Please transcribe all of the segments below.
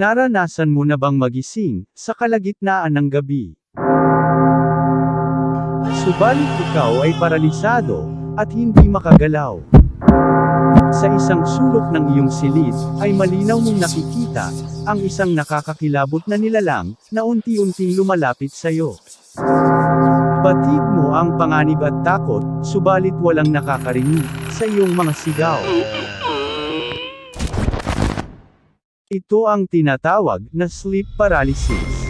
Naranasan mo na bang magising sa kalagitnaan ng gabi? Subalit ikaw ay paralisado at hindi makagalaw. Sa isang sulok ng iyong silid ay malinaw mong nakikita ang isang nakakakilabot na nilalang na unti-unting lumalapit sa iyo. Batid mo ang panganib at takot, subalit walang nakakarinig sa iyong mga sigaw. Ito ang tinatawag na sleep paralysis.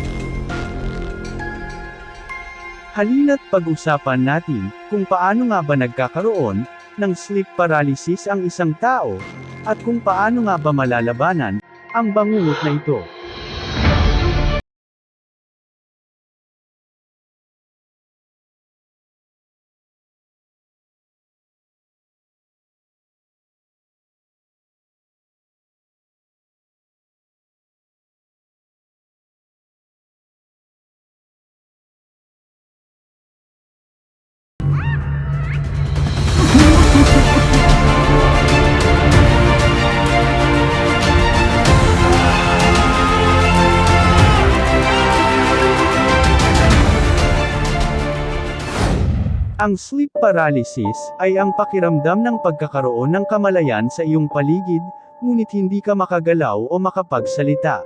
Halina't pag-usapan natin kung paano nga ba nagkakaroon ng sleep paralysis ang isang tao, at kung paano nga ba malalabanan ang bangungot na ito. Ang sleep paralysis ay ang pakiramdam ng pagkakaroon ng kamalayan sa iyong paligid, ngunit hindi ka makagalaw o makapagsalita.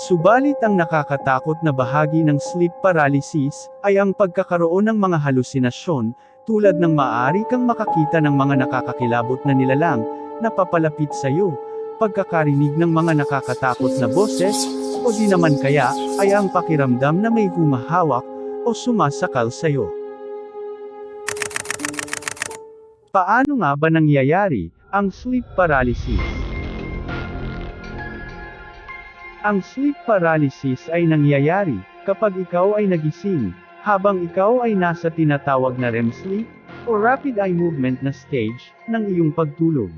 Subalit ang nakakatakot na bahagi ng sleep paralysis ay ang pagkakaroon ng mga halusinasyon, tulad ng maaari kang makakita ng mga nakakakilabot na nilalang na papalapit sa iyo, pagkakarinig ng mga nakakatakot na boses, o di naman kaya ay ang pakiramdam na may humahawak o sumasakal sa iyo. Paano nga ba nangyayari ang sleep paralysis? Ang sleep paralysis ay nangyayari kapag ikaw ay nagising habang ikaw ay nasa tinatawag na REM sleep o rapid eye movement na stage ng iyong pagtulog.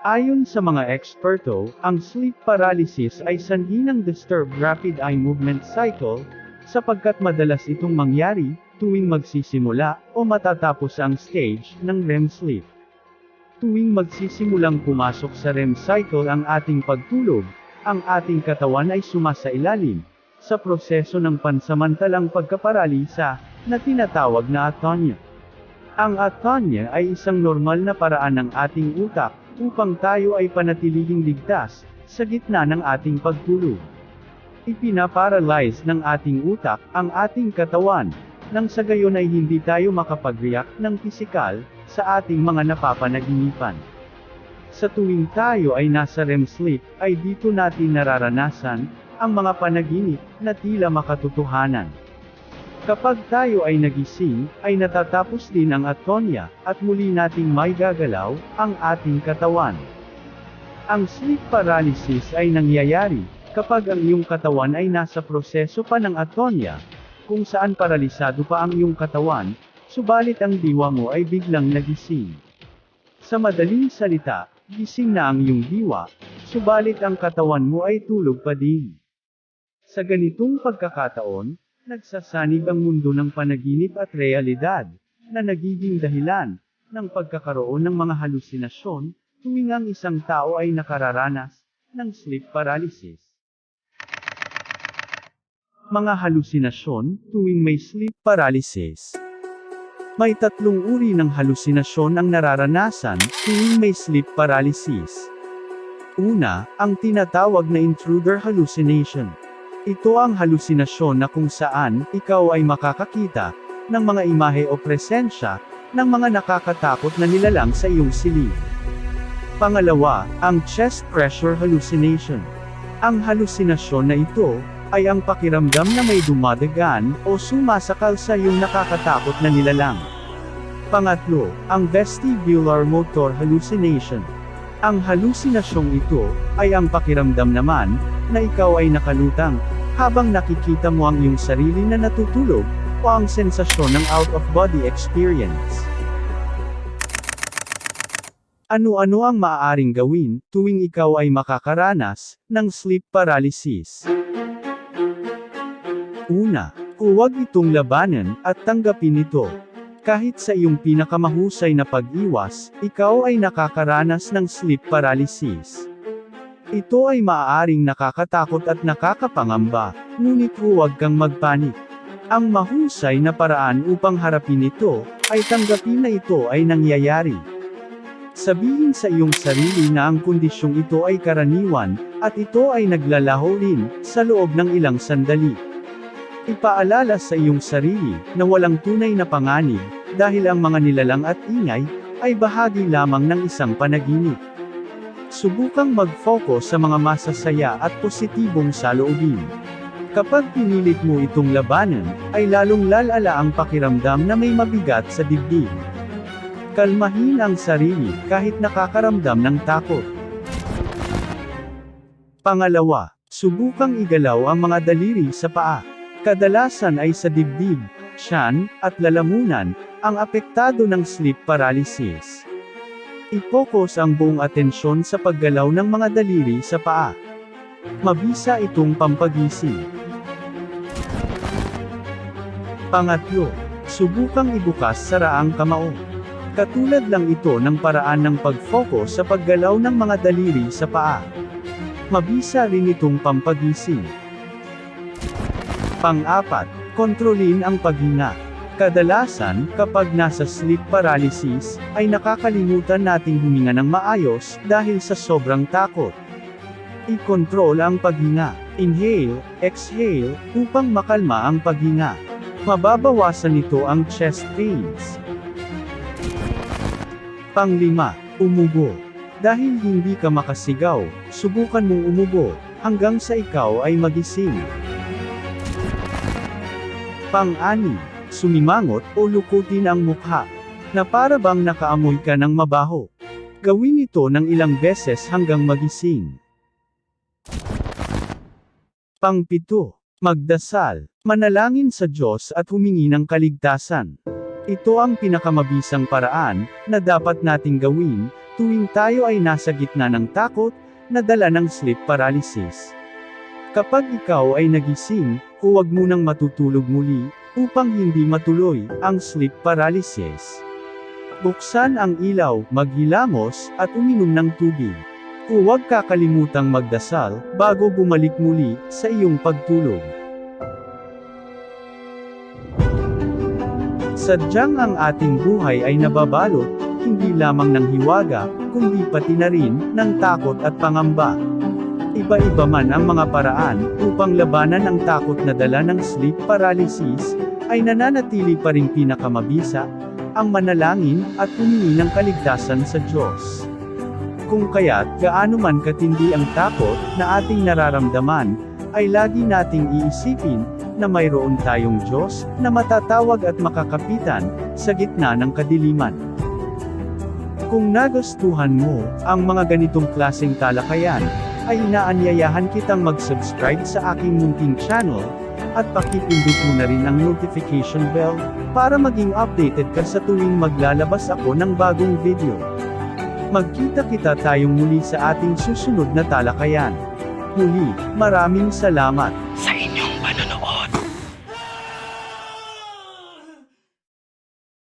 Ayon sa mga eksperto, ang sleep paralysis ay sanhi ng disturbed rapid eye movement cycle, sapagkat madalas itong mangyari tuwing magsisimula o matatapos ang stage ng REM sleep. Tuwing magsisimulang pumasok sa REM cycle ang ating pagtulog, ang ating katawan ay sumasailalim sa proseso ng pansamantalang pagkaparalisa na tinatawag na atonia. Ang atonia ay isang normal na paraan ng ating utak upang tayo ay panatilihing ligtas sa gitna ng ating pagtulog. Ipinaparalyze ng ating utak ang ating katawan, nang sa gayon ay hindi tayo makapag-react ng pisikal sa ating mga napapanaginipan. Sa tuwing tayo ay nasa REM sleep, ay dito natin nararanasan ang mga panaginip na tila makatotohanan. Kapag tayo ay nagising, ay natatapos din ang atonia, at muli nating maigagalaw ang ating katawan. Ang sleep paralysis ay nangyayari kapag ang iyong katawan ay nasa proseso pa ng atonia, kung saan paralisado pa ang iyong katawan, subalit ang diwa mo ay biglang nagising. Sa madaling salita, gising na ang iyong diwa, subalit ang katawan mo ay tulog pa din. Sa ganitong pagkakataon, nagsasanib ang mundo ng panaginip at realidad, na nagiging dahilan ng pagkakaroon ng mga halusinasyon, tuwing ang isang tao ay nakararanas ng sleep paralysis. Mga halusinasyon tuwing may sleep paralysis. May tatlong uri ng halusinasyon ang nararanasan tuwing may sleep paralysis. Una, ang tinatawag na intruder hallucination. Ito ang halusinasyon na kung saan ikaw ay makakakita ng mga imahe o presensya ng mga nakakatakot na nilalang sa iyong silid. Pangalawa, ang chest pressure hallucination. Ang halusinasyon na ito ay ang pakiramdam na may dumadagan o sumasakal sa iyong nakakatakot na nilalang. Pangatlo, ang vestibular motor hallucination. Ang halusinasyong ito ay ang pakiramdam naman na ikaw ay nakalutang habang nakikita mo ang iyong sarili na natutulog, o ang sensasyon ng out-of-body experience. Ano-ano ang maaaring gawin tuwing ikaw ay makakaranas ng sleep paralysis? Una, huwag itong labanan at tanggapin ito. Kahit sa iyong pinakamahusay na pag-iwas, ikaw ay nakakaranas ng sleep paralysis. Ito ay maaaring nakakatakot at nakakapangamba, ngunit huwag kang magpanik. Ang mahusay na paraan upang harapin ito, ay tanggapin na ito ay nangyayari. Sabihin sa iyong sarili na ang kondisyong ito ay karaniwan, at ito ay naglalaho rin, sa loob ng ilang sandali. Ipaalala sa iyong sarili, na walang tunay na panganib, dahil ang mga nilalang at ingay, ay bahagi lamang ng isang panaginip. Subukang mag-focus sa mga masasaya at positibong saloobin. Kapag pinilit mo itong labanan, ay lalong lalala ang pakiramdam na may mabigat sa dibdib. Kalmahin ang sarili, kahit nakakaramdam ng takot. Pangalawa, subukang igalaw ang mga daliri sa paa. Kadalasan ay sa dibdib, tiyan, at lalamunan, ang apektado ng sleep paralysis. I-focus ang buong atensyon sa paggalaw ng mga daliri sa paa. Mabisa itong pampagising. Pangatlo, subukang ibukas saraang kamao. Katulad lang ito ng paraan ng pag-focus sa paggalaw ng mga daliri sa paa. Mabisa rin itong pampagising. Pang-apat, kontrolin ang paghinga. Kadalasan, kapag nasa sleep paralysis, ay nakakalimutan nating huminga ng maayos, dahil sa sobrang takot. I-control ang paghinga. Inhale, exhale, upang makalma ang paghinga. Mababawasan nito ang chest pains. Pang-lima, umubo. Dahil hindi ka makasigaw, subukan mong umubo, hanggang sa ikaw ay magising. Pang-anim, sumimangot o lukutin ang mukha, na para bang nakaamoy ka ng mabaho. Gawin ito ng ilang beses hanggang magising. Pang-pito, magdasal, manalangin sa Diyos at humingi ng kaligtasan. Ito ang pinakamabisang paraan, na dapat nating gawin, tuwing tayo ay nasa gitna ng takot, na dala ng sleep paralysis. Kapag ikaw ay nagising, huwag munang matutulog muli, upang hindi matuloy ang sleep paralysis. Buksan ang ilaw, maghilamos, at uminom ng tubig. Huwag kakalimutang magdasal, bago bumalik muli, sa iyong pagtulog. Sadyang ang ating buhay ay nababalot, hindi lamang ng hiwaga, kundi pati na rin, ng takot at pangamba. Iba-iba man ang mga paraan, upang labanan ang takot na dala ng sleep paralysis, ay nananatili pa ring pinakamabisa, ang manalangin, at humingi ng kaligtasan sa Diyos. Kung kaya't gaano man katindi ang takot, na ating nararamdaman, ay lagi nating iisipin, na mayroon tayong Diyos, na matatawag at makakapitan, sa gitna ng kadiliman. Kung nagustuhan mo, ang mga ganitong klaseng talakayan, ay inaanyayahan kitang mag-subscribe sa aking munting channel, at pakipindot mo na rin ang notification bell, para maging updated ka sa tuwing maglalabas ako ng bagong video. Magkita-kita tayong muli sa ating susunod na talakayan. Muli, maraming salamat.